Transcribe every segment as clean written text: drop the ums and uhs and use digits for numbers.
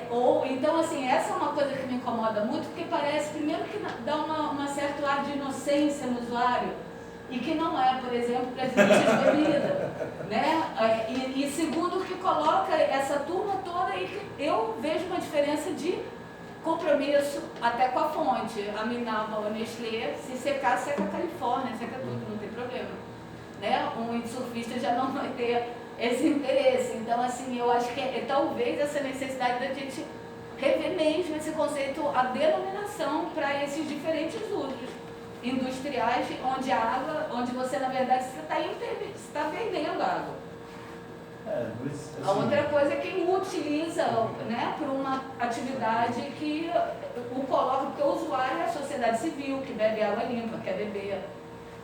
Ou, então, assim, essa é uma coisa que me incomoda muito, porque parece, primeiro, que dá uma certo ar de inocência no usuário, e que não é, por exemplo, para as indústrias de bebida, né? E segundo, que coloca essa turma toda e que eu vejo uma diferença de compromisso até com a fonte. A Minalba, a Nestlé, se secar, seca a Califórnia, seca tudo, não tem problema, né? Um windsurfista já não vai ter esse interesse. Então, assim, eu acho que talvez essa necessidade da gente rever mesmo esse conceito, a denominação para esses diferentes usos industriais, onde a água, onde você, na verdade, você está vendendo água. Mas, assim, A outra coisa é quem utiliza, né, por uma atividade que o coloca, porque o usuário é a sociedade civil, que bebe água limpa, quer beber,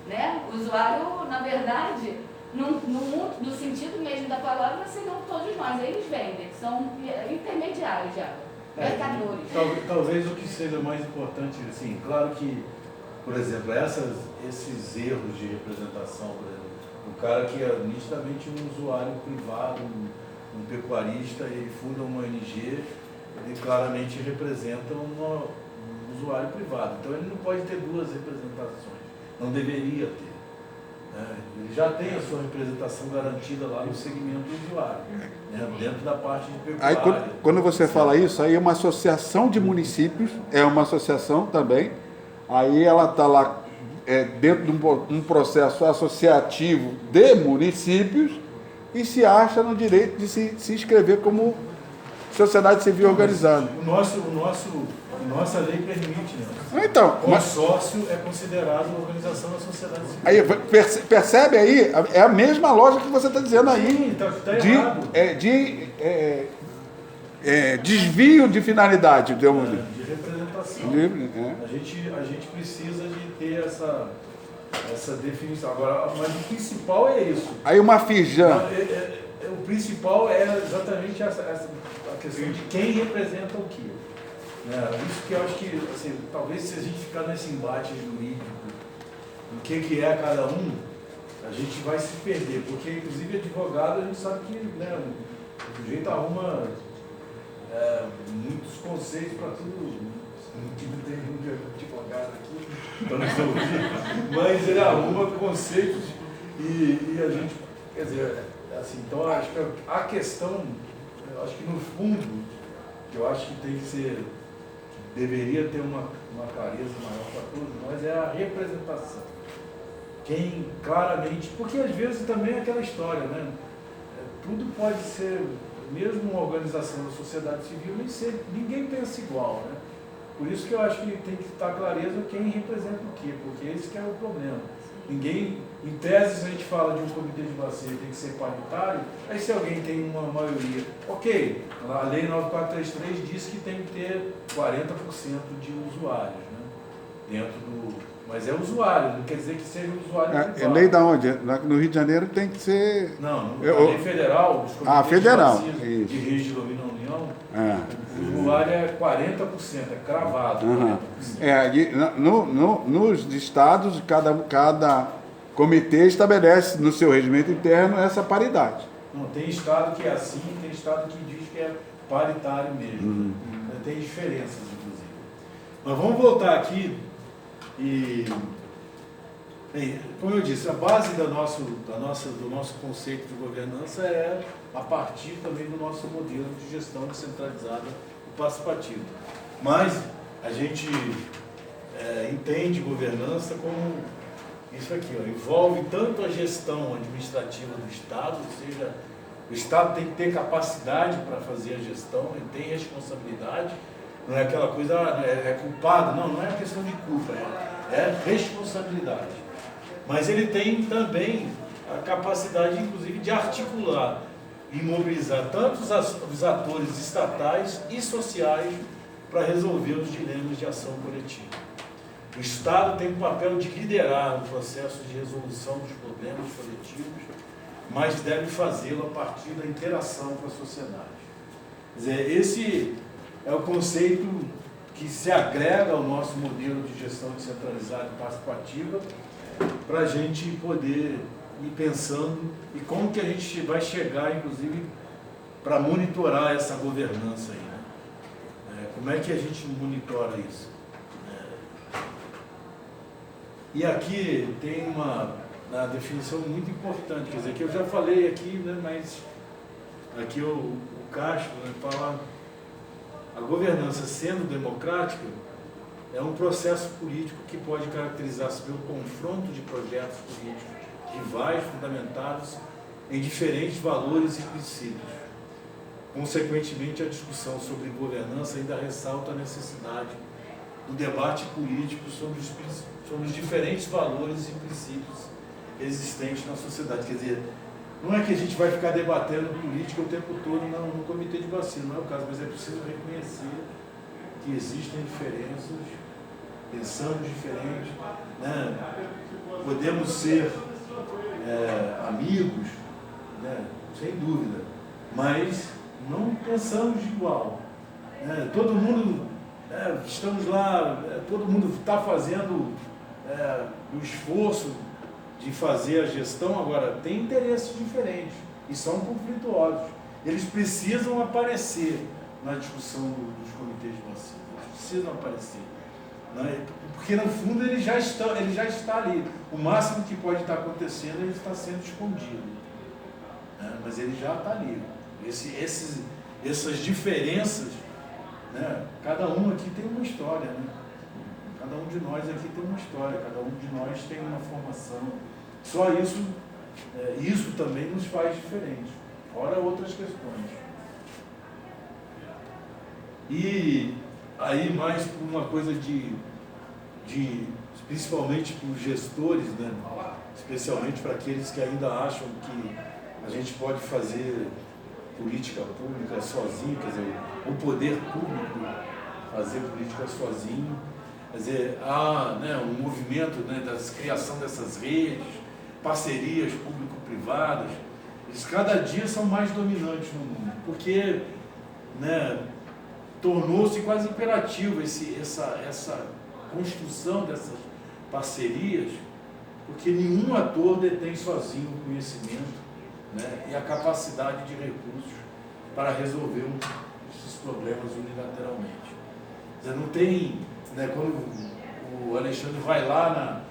né? O usuário, na verdade, no sentido mesmo da palavra, seriam todos nós. Eles vendem, são intermediários de água, mercadores. Talvez o que seja mais importante, assim, claro que, por exemplo, esses erros de representação, por exemplo, o cara que é nitidamente um usuário privado, um pecuarista, ele funda uma ONG, ele claramente representa um usuário privado. Então ele não pode ter duas representações, não deveria ter. Ele já tem a sua representação garantida lá no segmento do usuário, né, dentro da parte de pecuária. Aí, quando você fala isso, aí é uma associação de municípios, é uma associação também, aí ela está lá dentro de um processo associativo de municípios e se acha no direito de se inscrever como sociedade civil organizada. Nossa lei permite, né? Então, consórcio é considerado uma organização da sociedade civil. Aí, percebe aí? É a mesma lógica que você está dizendo aí. Sim, de desvio de finalidade, de representação. A gente precisa de ter essa definição. Agora, mas o principal é isso. Aí uma Firjan. O principal é exatamente a questão de quem representa o quê. Isso que eu acho que, assim, talvez se a gente ficar nesse embate jurídico, o que é cada um, a gente vai se perder, porque inclusive advogado a gente sabe que, né, o sujeito arruma muitos conceitos para tudo, que não tem nenhum advogado aqui, então não estou ouvindo, mas ele arruma conceitos e a gente, quer dizer, assim, então acho que a questão, eu acho que no fundo, eu acho que tem que ser, deveria ter uma clareza maior para todos nós, é a representação. Quem claramente, porque às vezes também é aquela história, né? Tudo pode ser, mesmo uma organização da sociedade civil, ninguém pensa igual, né? Por isso que eu acho que tem que estar clareza quem representa o quê, porque esse que é o problema. Ninguém, em tese, se a gente fala de um comitê de bacia tem que ser paritário, aí se alguém tem uma maioria, ok, a lei 9433 diz que tem que ter 40% de usuários, né? Dentro do... Mas é usuário, não quer dizer que seja usuário privado. É lei da onde? No Rio de Janeiro tem que ser... Não, a lei federal, os comitês federal, de bacia de Rio de Domínio da União, o usuário é 40%, é cravado. 40%. Nos estados, cada comitê estabelece no seu regimento interno essa paridade. Não, tem estado que é assim, tem estado que diz que é paritário mesmo. Tem diferenças, inclusive. Mas vamos voltar aqui e... Bem, como eu disse, a base do nosso conceito de governança é a partir também do nosso modelo de gestão descentralizada e participativa. Mas a gente entende governança como isso aqui, envolve tanto a gestão administrativa do Estado, ou seja, o Estado tem que ter capacidade para fazer a gestão, ele tem responsabilidade, não é aquela coisa, é culpado, não é questão de culpa, é responsabilidade. Mas ele tem também a capacidade, inclusive, de articular e mobilizar tanto os atores estatais e sociais para resolver os dilemas de ação coletiva. O Estado tem o papel de liderar o processo de resolução dos problemas coletivos, mas deve fazê-lo a partir da interação com a sociedade. Quer dizer, esse é o conceito que se agrega ao nosso modelo de gestão descentralizada e participativa, para a gente poder ir pensando e como que a gente vai chegar, inclusive, para monitorar essa governança aí, né? Como é que a gente monitora isso? E aqui tem uma definição muito importante, quer dizer, que eu já falei aqui, né, mas aqui o Castro, né, fala: a governança sendo democrática é um processo político que pode caracterizar-se pelo confronto de projetos políticos rivais fundamentados em diferentes valores e princípios. Consequentemente, a discussão sobre governança ainda ressalta a necessidade do debate político sobre os diferentes valores e princípios existentes na sociedade. Quer dizer, não é que a gente vai ficar debatendo política o tempo todo no comitê de vacina, não é o caso, mas é preciso reconhecer que existem diferenças, pensamos diferente, né? Podemos ser amigos, né? Sem dúvida, mas não pensamos igual. Todo mundo, estamos lá, todo mundo está fazendo o esforço de fazer a gestão, agora tem interesses diferentes e são conflituosos. Eles precisam aparecer na discussão dos comitês de vacina, eles precisam aparecer. Né? Porque no fundo ele já está ali. O máximo que pode estar acontecendo, ele está sendo escondido. Né? Mas ele já está ali. Essas diferenças, né? Cada um aqui tem uma história, né? Cada um de nós aqui tem uma história, cada um de nós tem uma formação. Só isso também nos faz diferente, fora outras questões. E aí mais por uma coisa principalmente para os gestores, né? Especialmente para aqueles que ainda acham que a gente pode fazer política pública sozinho, quer dizer, o poder público fazer política sozinho. Quer dizer, há, né, um movimento, né, da criação dessas redes, parcerias público-privadas, eles cada dia são mais dominantes no mundo, porque, né, tornou-se quase imperativo essa construção dessas parcerias, porque nenhum ator detém sozinho o conhecimento, né, e a capacidade de recursos para resolver esses problemas unilateralmente. Quer dizer, não tem, né, quando o Alexandre vai lá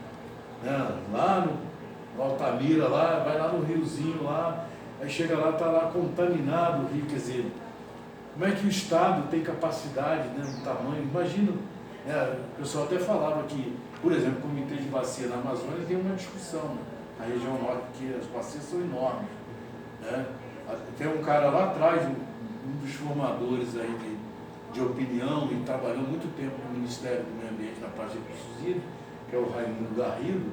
lá no Altamira, vai lá no riozinho lá, aí chega lá, está lá contaminado o rio, quer dizer, como é que o Estado tem capacidade, né, no tamanho? Imagina, o pessoal até falava que, por exemplo, o comitê de bacia na Amazônia tem uma discussão, né, na região norte, porque as bacias são enormes, né? Tem um cara lá atrás, um dos formadores aí de opinião, e trabalhou muito tempo no Ministério do Meio Ambiente, na parte de recursos hídricos, que é o Raimundo Garrido.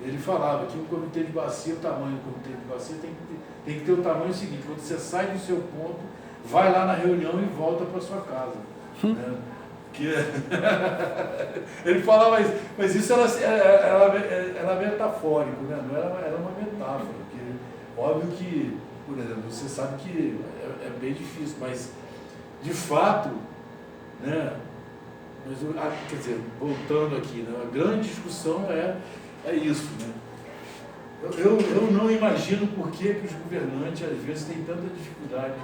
Ele falava que o comitê de bacia, o tamanho do comitê de bacia tem que ter o tamanho seguinte: quando você sai do seu ponto, vai lá na reunião e volta para sua casa. Né? Ele falava isso, mas isso era metafórico, né? Não era uma metáfora, porque óbvio que, por exemplo, você sabe que é bem difícil, mas de fato, né? Mas, quer dizer, voltando aqui, né? A grande discussão é isso, né? Eu não imagino por que os governantes às vezes têm tanta dificuldade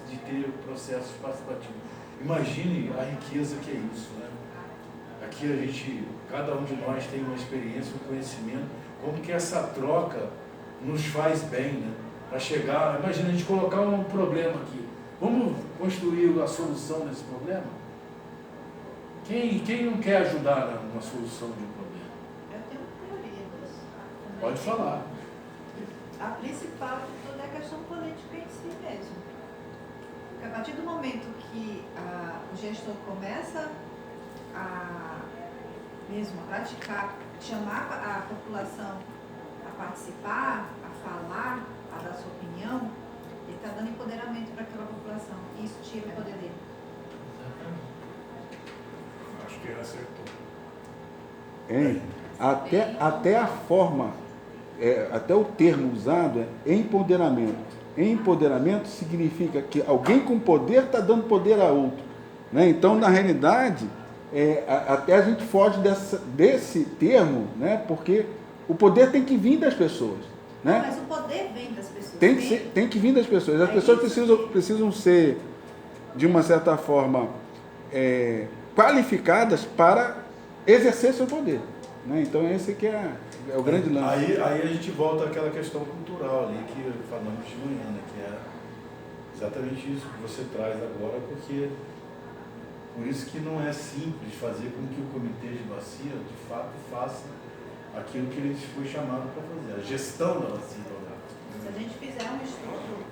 de ter processos participativos. Imagine a riqueza que é isso, né? Aqui cada um de nós tem uma experiência, um conhecimento, como que essa troca nos faz bem, né? Para chegar, imagina a gente colocar um problema aqui. Vamos construir a solução desse problema? Quem não quer ajudar na solução de um problema? Eu tenho uma teoria disso. Pode falar. A principal de tudo é a questão política em si mesmo. Porque a partir do momento que o gestor começa a praticar, chamar a população a participar, a falar, a dar sua opinião, ele está dando empoderamento para aquela população. E isso tira o poder dele. Acho que ele acertou. Até a forma, até o termo usado é empoderamento. Empoderamento significa que alguém com poder está dando poder a outro. Né? Então, na realidade, até a gente foge desse termo, né? Porque o poder tem que vir das pessoas. Né? Mas o poder vem das pessoas. Tem que vir das pessoas. As pessoas precisam ser, de uma certa forma, qualificadas para exercer seu poder. Né? Então esse que é o grande lance. Aí a gente volta àquela questão cultural ali que falamos de manhã, né? Que é exatamente isso que você traz agora, porque por isso que não é simples fazer com que o comitê de bacia, de fato, faça aquilo que ele foi chamado para fazer, a gestão da bacia. Se a gente fizer um estudo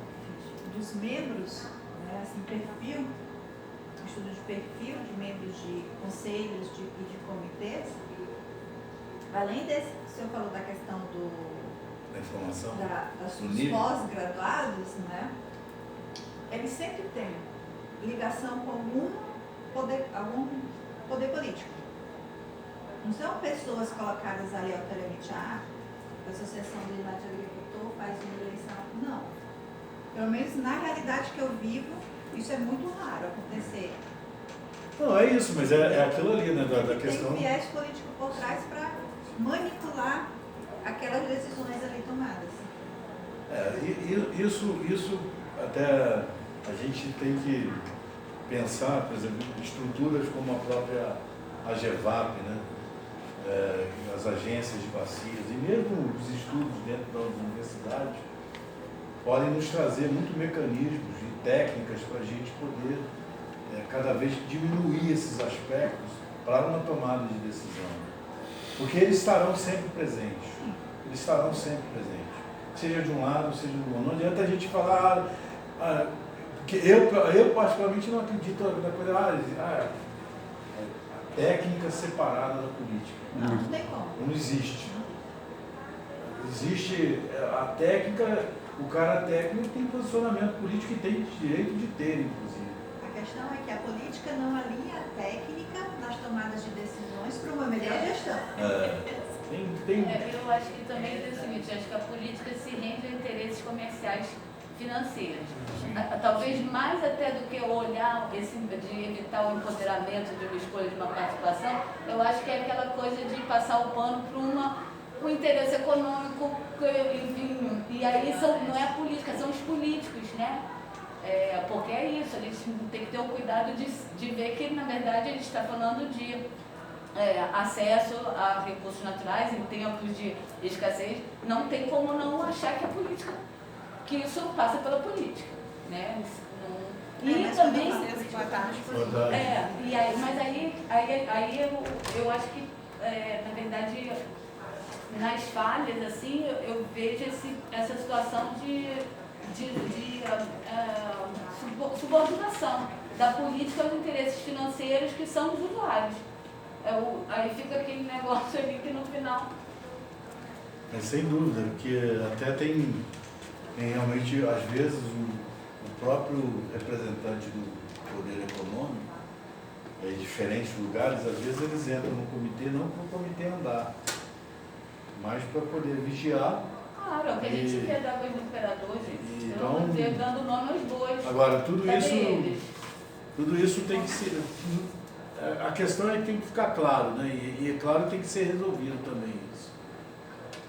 dos membros, né, assim, perfil, um estudo de perfil de membros de conselhos e de comitês, além desse, o senhor falou da questão Da informação? dos pós-graduados, né, eles sempre têm ligação com algum poder político. Não são pessoas colocadas aleatoriamente, a Associação de Agricultor faz uma eleição. Não. Pelo menos na realidade que eu vivo, isso é muito raro acontecer. Não, é isso, mas é aquilo ali, né, da questão... Tem viés político por trás para manipular aquelas decisões ali tomadas. Isso até a gente tem que pensar, por exemplo, em estruturas como a própria AGEVAP, né? As agências de bacias e mesmo os estudos dentro das universidades podem nos trazer muitos mecanismos e técnicas para a gente poder cada vez diminuir esses aspectos para uma tomada de decisão. Porque eles estarão sempre presentes. Eles estarão sempre presentes. Seja de um lado, seja do outro. Não adianta a gente falar... porque eu particularmente não acredito na coisa... técnica separada da política. Não tem como. Não existe. Existe a técnica, o cara técnico tem posicionamento político e tem direito de ter, inclusive. A questão é que a política não alinha a técnica nas tomadas de decisões para uma melhor gestão. Eu acho que também é o seguinte, acho que a política se rende a interesses comerciais financeiros. Talvez mais até do que olhar de evitar o empoderamento de uma escolha de uma participação, eu acho que é aquela coisa de passar o pano para um interesse econômico, enfim, e aí não é a política, são os políticos, né? Porque é isso, a gente tem que ter o cuidado de ver que, na verdade, a gente está falando de acesso a recursos naturais em tempos de escassez. Não tem como não achar que a política, que isso passa pela política, né? E também mas aí eu acho que na verdade nas falhas assim eu vejo essa situação de subordinação da política aos interesses financeiros que são os usuários. Aí fica aquele negócio ali que no final... Sem dúvida, porque até tem realmente, às vezes, o próprio representante do poder econômico, em diferentes lugares, às vezes eles entram no comitê não para o comitê andar, mas para poder vigiar. Claro, é o que a gente vê da coisa do imperador, gente. Então, dando nome aos bois. Agora, tudo isso tem que ser... A questão é que tem que ficar claro, né? E é claro que tem que ser resolvido também isso.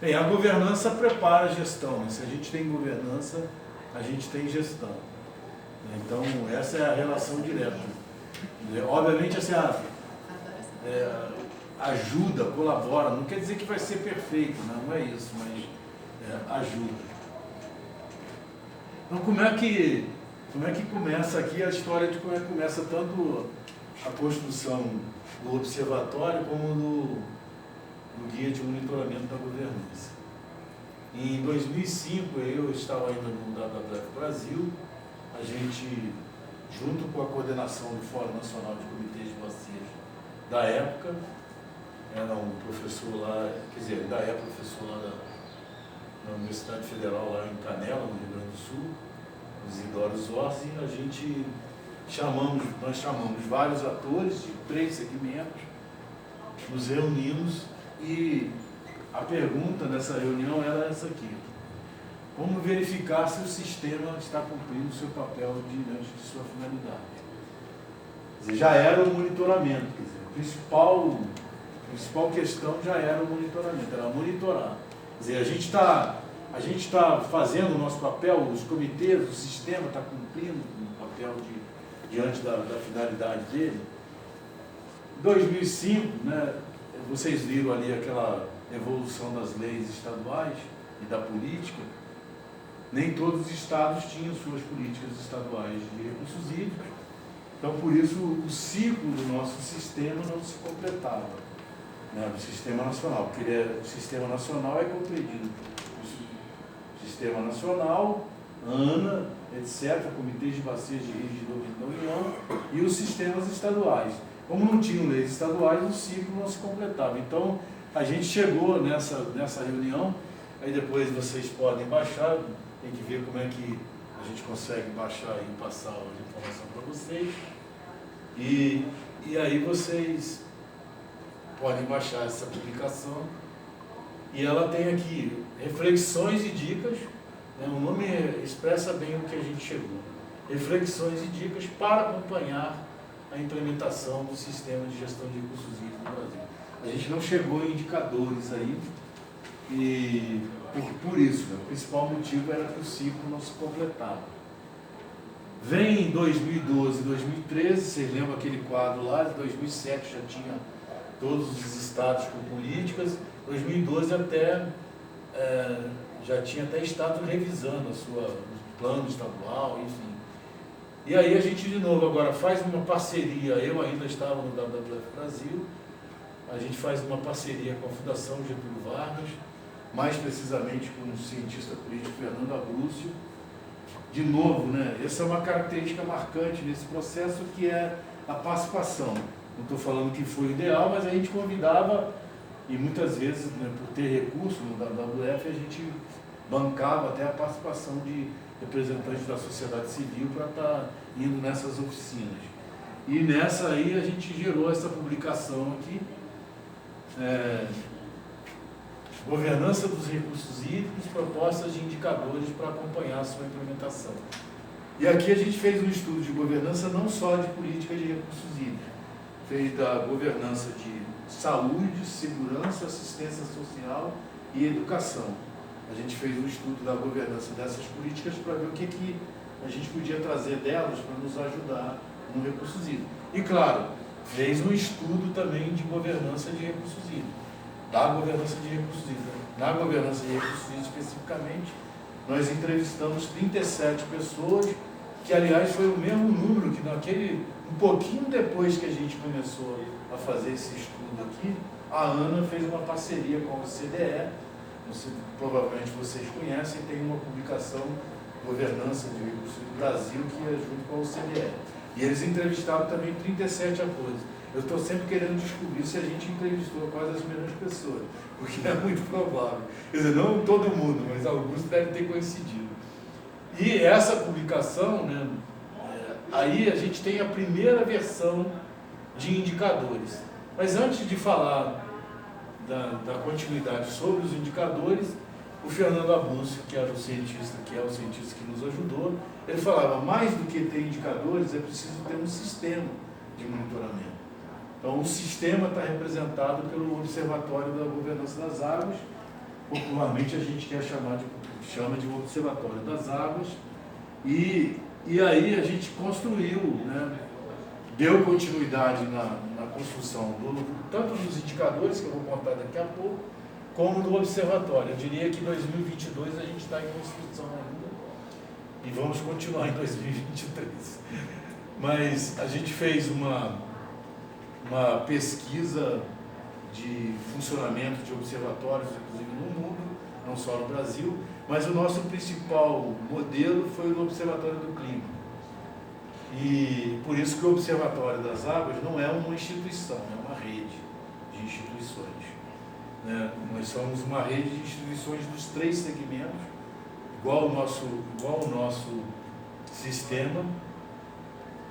Bem, a governança prepara a gestão, né? Se a gente tem governança, a gente tem gestão. Então, essa é a relação direta. Obviamente, assim, ajuda, colabora, não quer dizer que vai ser perfeito, não é isso, mas ajuda. Então, como é que começa aqui a história de como é que começa tanto a construção do observatório como do guia de monitoramento da governança. Em 2005, eu estava ainda no WWF Brasil, a gente, junto com a coordenação do Fórum Nacional de Comitês de Bacias da época, era um professor lá, quer dizer, ainda é professor lá na Universidade Federal, lá em Canela, no Rio Grande do Sul, Isidoro Zorzi, nós chamamos vários atores de 3 segmentos, nos reunimos e a pergunta dessa reunião era essa aqui: como verificar se o sistema está cumprindo o seu papel diante de sua finalidade? Quer dizer, já era o monitoramento, quer dizer, a principal questão já era o monitoramento, era monitorar. Quer dizer, a gente está fazendo o nosso papel, os comitês, o sistema está cumprindo o papel diante da finalidade dele. Em 2005, né, vocês viram ali aquela evolução das leis estaduais e da política. Nem todos os estados tinham suas políticas estaduais de recursos hídricos. Então, por isso, o ciclo do nosso sistema não se completava, né, do sistema nacional, porque o sistema nacional é compreendido o sistema nacional, ANA, etc., comitês de bacias de rios de domínio da União, e os sistemas estaduais. Como não tinham leis estaduais, o ciclo não se completava. Então, a gente chegou nessa reunião, aí depois vocês podem baixar, tem que ver como é que a gente consegue baixar e passar a informação para vocês. E aí vocês podem baixar essa publicação. E ela tem aqui reflexões e dicas, né? O nome expressa bem o que a gente chegou. Reflexões e dicas para acompanhar a implementação do sistema de gestão de recursos hídricos no Brasil. A gente não chegou em indicadores aí, e por isso, né? O principal motivo era que o ciclo não se completava. Vem em 2012 e 2013, vocês lembram aquele quadro lá, de 2007 já tinha todos os estados com políticas, 2012 já tinha até estado revisando o plano estadual, enfim. E aí a gente de novo agora faz uma parceria, eu ainda estava no WWF Brasil, a gente faz uma parceria com a Fundação Getúlio Vargas, mais precisamente com o cientista político Fernando Abrúcio. De novo, né, essa é uma característica marcante nesse processo, que é a participação. Não estou falando que foi o ideal, mas a gente convidava, e muitas vezes, né, por ter recurso no WWF, a gente bancava até a participação de representantes da sociedade civil para estar indo nessas oficinas. E nessa aí a gente gerou essa publicação aqui, Governança dos Recursos Hídricos, propostas de indicadores para acompanhar a sua implementação. E aqui a gente fez um estudo de governança não só de política de recursos hídricos, fez da governança de saúde, segurança, assistência social e educação. A gente fez um estudo da governança dessas políticas para ver o que a gente podia trazer delas para nos ajudar no recursos hídricos. E claro, fez um estudo também de governança de recursos hídricos. Da governança de recursos hídricos. Na governança de recursos hídricos especificamente, nós entrevistamos 37 pessoas, que aliás foi o mesmo número que um pouquinho depois que a gente começou a fazer esse estudo aqui, a ANA fez uma parceria com a OCDE, provavelmente vocês conhecem, tem uma publicação, Governança de Recursos do Brasil, que é junto com a OCDE. E eles entrevistaram também 37 atores. Eu estou sempre querendo descobrir se a gente entrevistou quase as mesmas pessoas, porque é muito provável. Quer dizer, não todo mundo, mas alguns devem ter coincidido. E essa publicação, né, aí a gente tem a primeira versão de indicadores. Mas antes de falar da continuidade sobre os indicadores, o Fernando Abrúcio, que é o cientista que nos ajudou, ele falava, mais do que ter indicadores, é preciso ter um sistema de monitoramento. Então, o sistema está representado pelo Observatório da Governança das Águas, popularmente a gente chama de Observatório das Águas, e aí a gente construiu, né, deu continuidade na construção tanto dos indicadores, que eu vou contar daqui a pouco, como do observatório. Eu diria que em 2022 a gente está em construção ainda, e vamos continuar em 2023. Mas a gente fez uma pesquisa de funcionamento de observatórios, inclusive no mundo, não só no Brasil, mas o nosso principal modelo foi o Observatório do Clima. E por isso que o Observatório das Águas não é uma instituição, é uma rede de instituições, né? Nós somos uma rede de instituições dos 3 segmentos, igual o nosso sistema,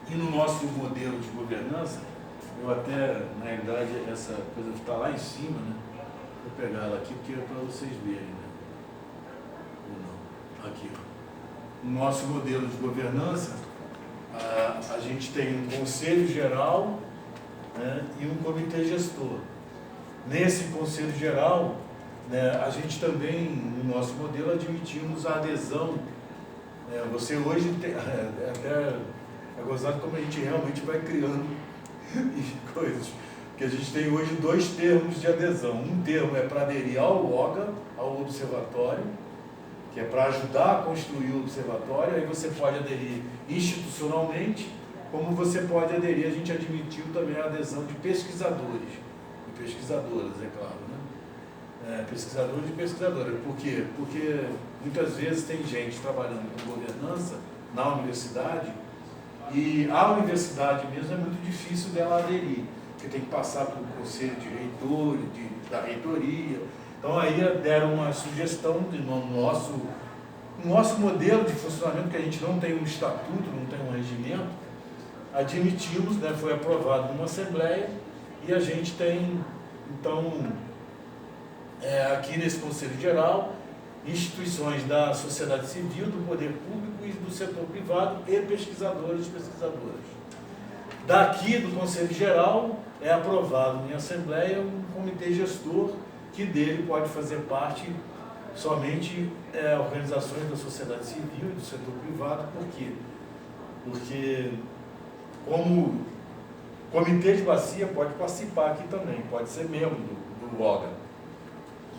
e no nosso modelo de governança, eu até, na realidade, essa coisa está lá em cima, né? Vou pegar ela aqui porque é para vocês verem, né? Ou não. Aqui, ó. No nosso modelo de governança, a gente tem um conselho geral, né, e um comitê gestor. Nesse conselho geral, né, a gente também, no nosso modelo, admitimos a adesão. Você hoje tem, até É gozado como a gente realmente vai criando coisas. Porque a gente tem hoje 2 termos de adesão. Um termo é para aderir ao OGA, ao observatório, que é para ajudar a construir o observatório. Aí você pode aderir institucionalmente, como você pode aderir, a gente admitiu também a adesão de pesquisadores, e pesquisadoras, é claro, né? Pesquisadores e pesquisadoras. Por quê? Porque muitas vezes tem gente trabalhando com governança na universidade, e a universidade mesmo é muito difícil dela aderir, porque tem que passar pelo conselho de reitor, da reitoria. Então aí deram uma sugestão no nosso modelo de funcionamento, que a gente não tem um estatuto, não tem um regimento, admitimos, né, foi aprovado numa assembleia, e a gente tem, então, aqui nesse Conselho Geral, instituições da sociedade civil, do poder público e do setor privado, e pesquisadores e pesquisadoras. Daqui do Conselho Geral é aprovado em assembleia um comitê gestor, que dele pode fazer parte somente organizações da sociedade civil e do setor privado. Por quê? Porque como comitê de bacia pode participar aqui também, pode ser membro do OGA,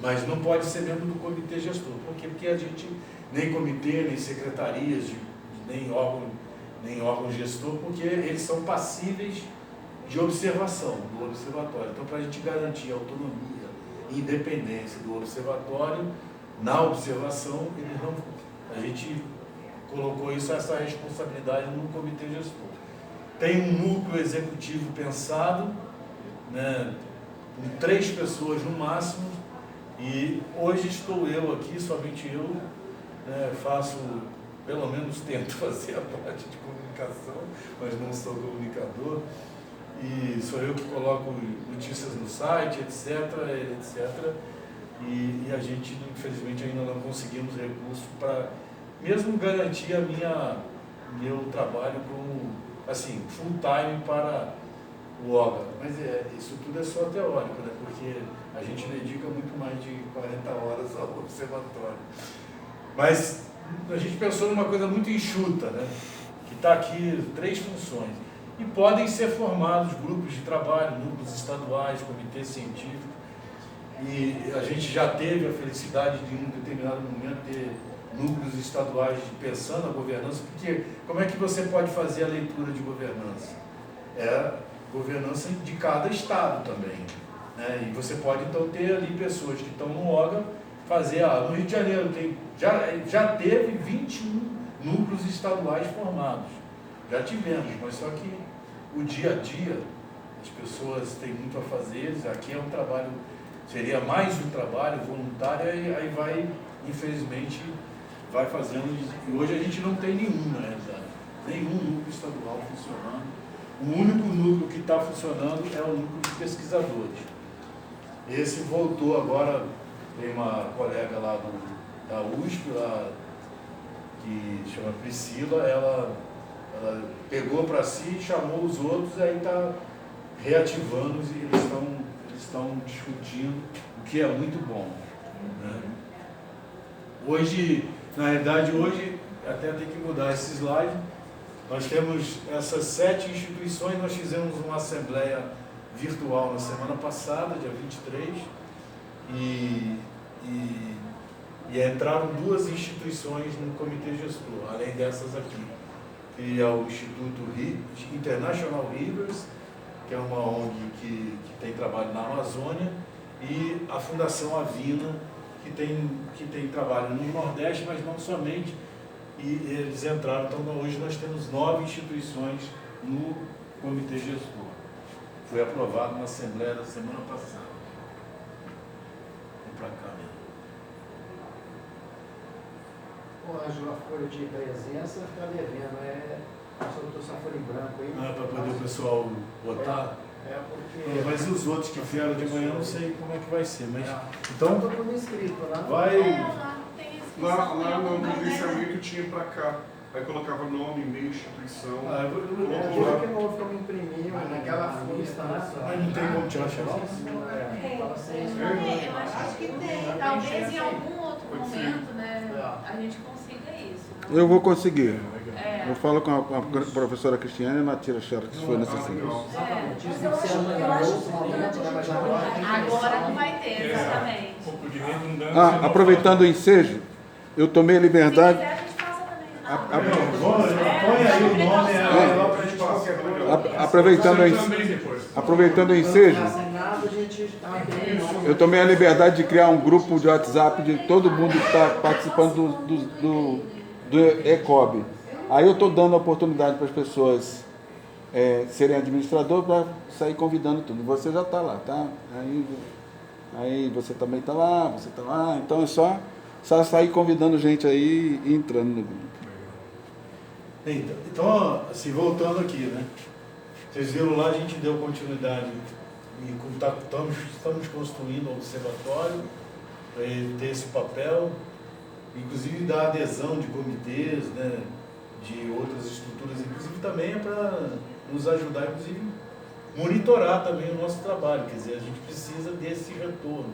mas não pode ser membro do comitê gestor. Por quê? Porque a gente, nem comitê, nem secretarias, nem órgão gestor, porque eles são passíveis de observação do observatório. Então, para a gente garantir a autonomia e independência do observatório, na observação, a gente colocou essa responsabilidade no comitê gestor. Tem um núcleo executivo pensado, né, com 3 pessoas no máximo, e hoje estou eu aqui, somente eu, né, faço, pelo menos tento fazer a parte de comunicação, mas não sou comunicador, e sou eu que coloco notícias no site, etc, e a gente, infelizmente, ainda não conseguimos recursos para mesmo garantir meu trabalho como, assim, full time para o OGA. Mas isso tudo é só teórico, né? Porque a gente dedica muito mais de 40 horas ao observatório. Mas a gente pensou numa coisa muito enxuta, né? Que está aqui 3 funções. E podem ser formados grupos de trabalho, núcleos estaduais, comitê científico. E a gente já teve a felicidade de, em um determinado momento, ter núcleos estaduais pensando a governança, porque como é que você pode fazer a leitura de governança? É governança de cada estado também, né? E você pode então ter ali pessoas que estão no OGA, fazer, no Rio de Janeiro já teve 21 núcleos estaduais formados, já tivemos, mas só que o dia a dia, as pessoas têm muito a fazer, aqui é um trabalho, seria mais um trabalho voluntário, e aí vai, infelizmente, vai fazendo, e hoje a gente não tem nenhum, na realidade, nenhum núcleo estadual funcionando. O único núcleo que está funcionando é o núcleo de pesquisadores. Esse voltou agora, tem uma colega lá da USP, lá, que chama Priscila, ela pegou para si, chamou os outros, aí está reativando, e eles estão discutindo, o que é muito bom, né? Hoje, na realidade, até tem que mudar esse slide, nós temos essas 7 instituições, nós fizemos uma assembleia virtual na semana passada, dia 23, e entraram 2 instituições no comitê gestor, além dessas aqui, que é o Instituto International Rivers, que é uma ONG que tem trabalho na Amazônia, e a Fundação Avina, que tem trabalho no Nordeste, mas não somente, e eles entraram. Então hoje nós temos 9 instituições no comitê gestor. Foi aprovado na Assembleia da semana passada. Vem para cá mesmo. O Ângelo, a folha de presença está devendo, só estou sem folha em branco aí. Não é para poder o pessoal votar? Porque... Mas e os outros que vieram de manhã, eu não sei como é que vai ser. Mas, então, todo mundo inscrito lá. vai... Lá tem inscrição. Lá no licenciamento tinha pra cá. Aí colocava nome, e-mail, instituição. Hoje que novo que eu me imprimi, naquela lista, né? Mas não tem como tirar xerox? Eu acho que tem. Talvez em algum outro momento, né, a gente consiga isso. Eu vou conseguir. A Eu falo com a professora Cristiane e a Natira Xera, que foi necessário. Exatamente. Mas Isso eu tem que ser acho amanhã, importante momento, né? Mas agora tem que Agora não vai ter, exatamente. Pouco de redundância. Aproveitando o ensejo, eu tomei a liberdade. Se quiser, a gente passa também. Põe aí o nome, é lá pra gente qualquer coisa. Aproveitando o ensejo, Sem nada, a gente abre. eu tomei a liberdade de criar um grupo de WhatsApp de todo mundo que está participando do ECOB. Aí eu estou dando a oportunidade para as pessoas serem administrador para sair convidando tudo. Você já está lá, tá? Aí você também está lá, você está lá. Então é só sair convidando gente aí e entrando no grupo. Então, assim, voltando aqui, né? Vocês viram lá, a gente deu continuidade e estamos construindo um observatório para ele ter esse papel, inclusive dar adesão de comitês, né, de outras estruturas, inclusive também é para nos ajudar, inclusive monitorar também o nosso trabalho, quer dizer, a gente precisa desse retorno,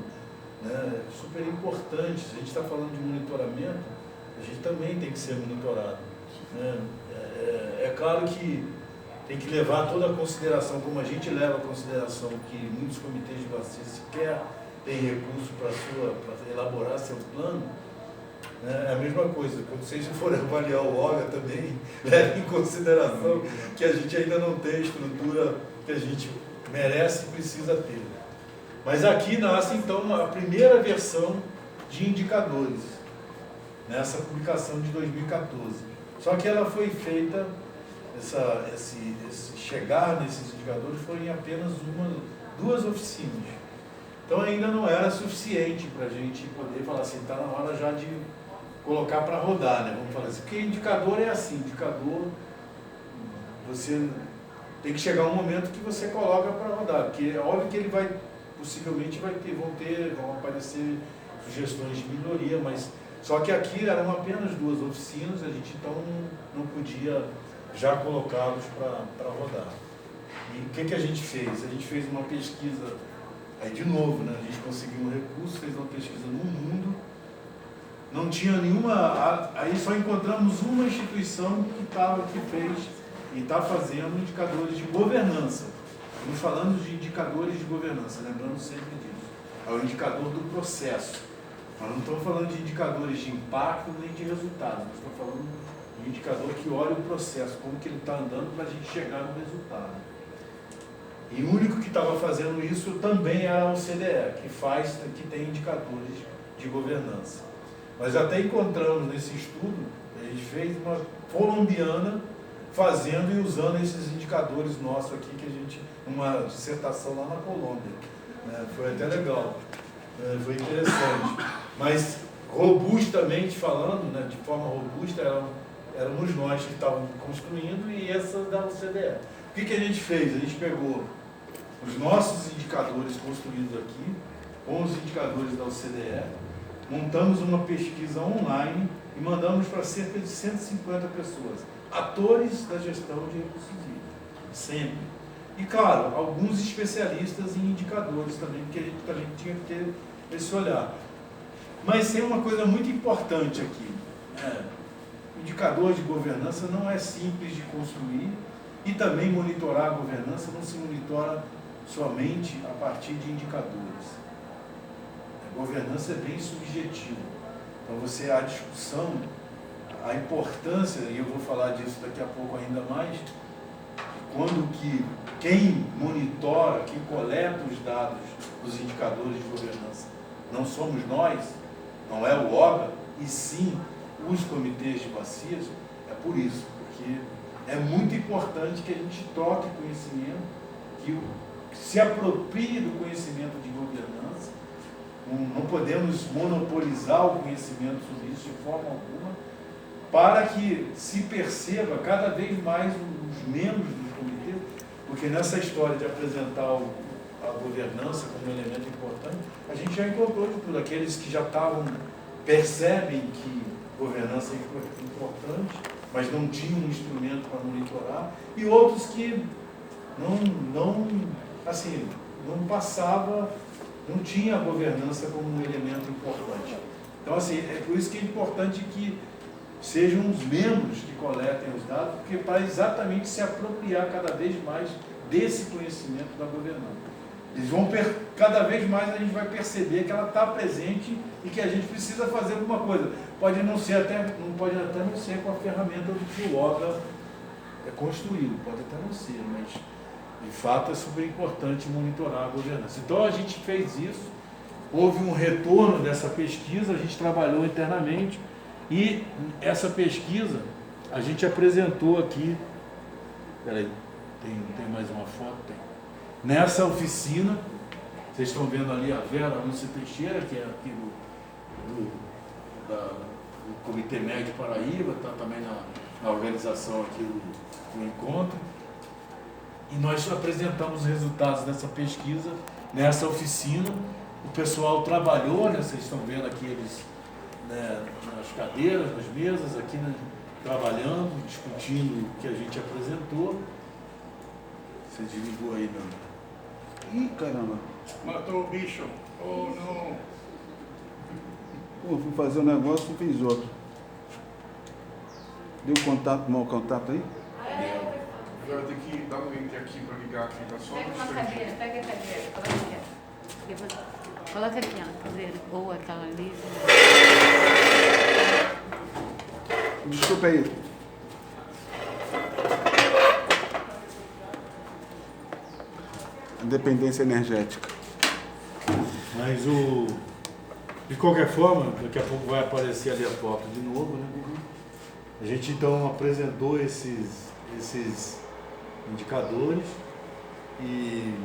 né, super importante. Se a gente está falando de monitoramento, a gente também tem que ser monitorado, né? É claro que tem que levar toda a consideração, como a gente leva a consideração que muitos comitês de bacia sequer têm recurso para elaborar seu plano, né? É a mesma coisa, quando vocês forem avaliar o OGA também, leve em consideração que a gente ainda não tem a estrutura que a gente merece e precisa ter. Mas aqui nasce então a primeira versão de indicadores, nessa publicação de 2014. Só que ela foi feita, esse chegar nesses indicadores foi em apenas duas oficinas. Então ainda não era suficiente para a gente poder falar assim, está na hora já de colocar para rodar, né? Vamos falar assim, porque indicador é assim, indicador, você tem que chegar um momento que você coloca para rodar, porque é óbvio que ele possivelmente vão aparecer sugestões de melhoria, mas só que aqui eram apenas duas oficinas, a gente então não podia já colocá-los para rodar. E o que a gente fez? A gente fez uma pesquisa, aí de novo, né? A gente conseguiu um recurso, fez uma pesquisa no mundo, não tinha nenhuma, aí só encontramos uma instituição que fez e está fazendo indicadores de governança. Estamos falando de indicadores de governança, lembrando sempre disso. É o indicador do processo. Nós não estamos falando de indicadores de impacto nem de resultado, nós estamos falando de um indicador que olha o processo, como que ele está andando para a gente chegar no resultado. E o único que estava fazendo isso também era o CDE, que tem indicadores de governança. Nós até encontramos nesse estudo, a gente fez uma colombiana fazendo e usando esses indicadores nossos aqui, uma dissertação lá na Colômbia, né? Foi até legal, foi interessante. Mas robustamente falando, né, de forma robusta, éramos nós que estávamos construindo e essa da OCDE. O que a gente fez? A gente pegou os nossos indicadores construídos aqui, com os indicadores da OCDE, montamos uma pesquisa online e mandamos para cerca de 150 pessoas, atores da gestão de recursos hídricos, sempre. E claro, alguns especialistas em indicadores também, porque a gente também tinha que ter esse olhar. Mas tem uma coisa muito importante aqui. O indicador de governança não é simples de construir e também monitorar a governança não se monitora somente a partir de indicadores. A governança é bem subjetiva. Então a discussão, a importância, e eu vou falar disso daqui a pouco ainda mais, quando quem monitora, quem coleta os dados dos indicadores de governança, não somos nós, não é o OGA, e sim os comitês de bacias, é por isso, porque é muito importante que a gente troque conhecimento, que se aproprie do conhecimento de governança. Não podemos monopolizar o conhecimento sobre isso de forma alguma, para que se perceba cada vez mais os membros dos comitês, porque nessa história de apresentar a governança como um elemento importante, a gente já encontrou de tudo. Aqueles que já percebem que governança é importante, mas não tinham um instrumento para monitorar, e outros que não passava, não tinha a governança como um elemento importante. Então, assim, é por isso que é importante que sejam os membros que coletem os dados, porque para exatamente se apropriar cada vez mais desse conhecimento da governança. Eles vão cada vez mais a gente vai perceber que ela está presente e que a gente precisa fazer alguma coisa. Pode não ser pode até não ser com a ferramenta do que o OGA construiu, pode até não ser, mas de fato é super importante monitorar a governança. Então a gente fez isso, houve um retorno dessa pesquisa, a gente trabalhou internamente e essa pesquisa a gente apresentou aqui. Peraí, tem mais uma foto? Tem. Nessa oficina, vocês estão vendo ali a Vera Lúcia Teixeira, que é aqui do Comitê Médio Paraíba, está também na organização aqui do encontro. E nós apresentamos os resultados dessa pesquisa nessa oficina. O pessoal trabalhou, né, vocês estão vendo aqui eles, né, nas cadeiras, nas mesas, aqui, né, trabalhando, discutindo o que a gente apresentou. Você desligou aí, não? Ih, caramba. Matou o bicho. Oh, não. Pô, fui fazer um negócio e fiz outro. Deu contato, mau contato aí? Agora tem que dar um enter aqui para ligar aqui, tá só Pega no uma instante. cadeira, pega a cadeira, coloca aqui. Depois, coloca aqui, ó, cadeira. Ou aquela ali. Desculpa aí. Dependência energética. Mas de qualquer forma, daqui a pouco vai aparecer ali a foto de novo, né? A gente então apresentou esses indicadores e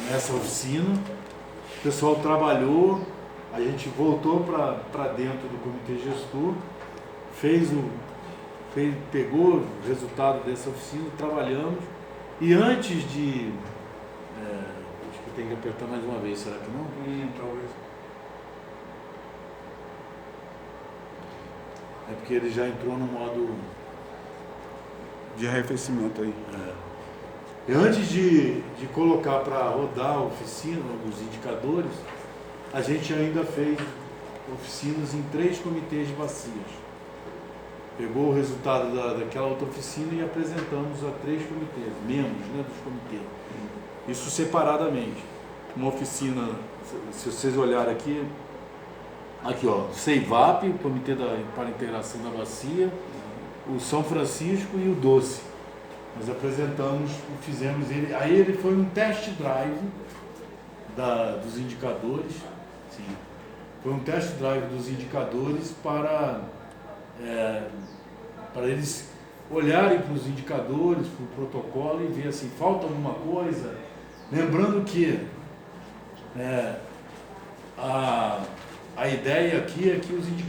nessa oficina o pessoal trabalhou, a gente voltou para dentro do comitê gestor, pegou o resultado dessa oficina, trabalhamos e antes de acho que tem que apertar mais uma vez, será que não? Talvez. É porque ele já entrou no modo De arrefecimento aí. E antes de colocar para rodar a oficina, os indicadores, a gente ainda fez oficinas em 3 comitês de bacias. Pegou o resultado daquela outra oficina e apresentamos a 3 comitês, membros, né, dos comitês. Isso separadamente. Uma oficina, se vocês olharem aqui ó, CEIVAP, Comitê para a Integração da Bacia, o São Francisco e o Doce. Nós apresentamos e fizemos ele. Aí ele foi um test drive dos indicadores. Sim, foi um test drive dos indicadores para eles olharem para os indicadores, para o protocolo e ver assim, falta alguma coisa. Lembrando que a ideia aqui é que os indicadores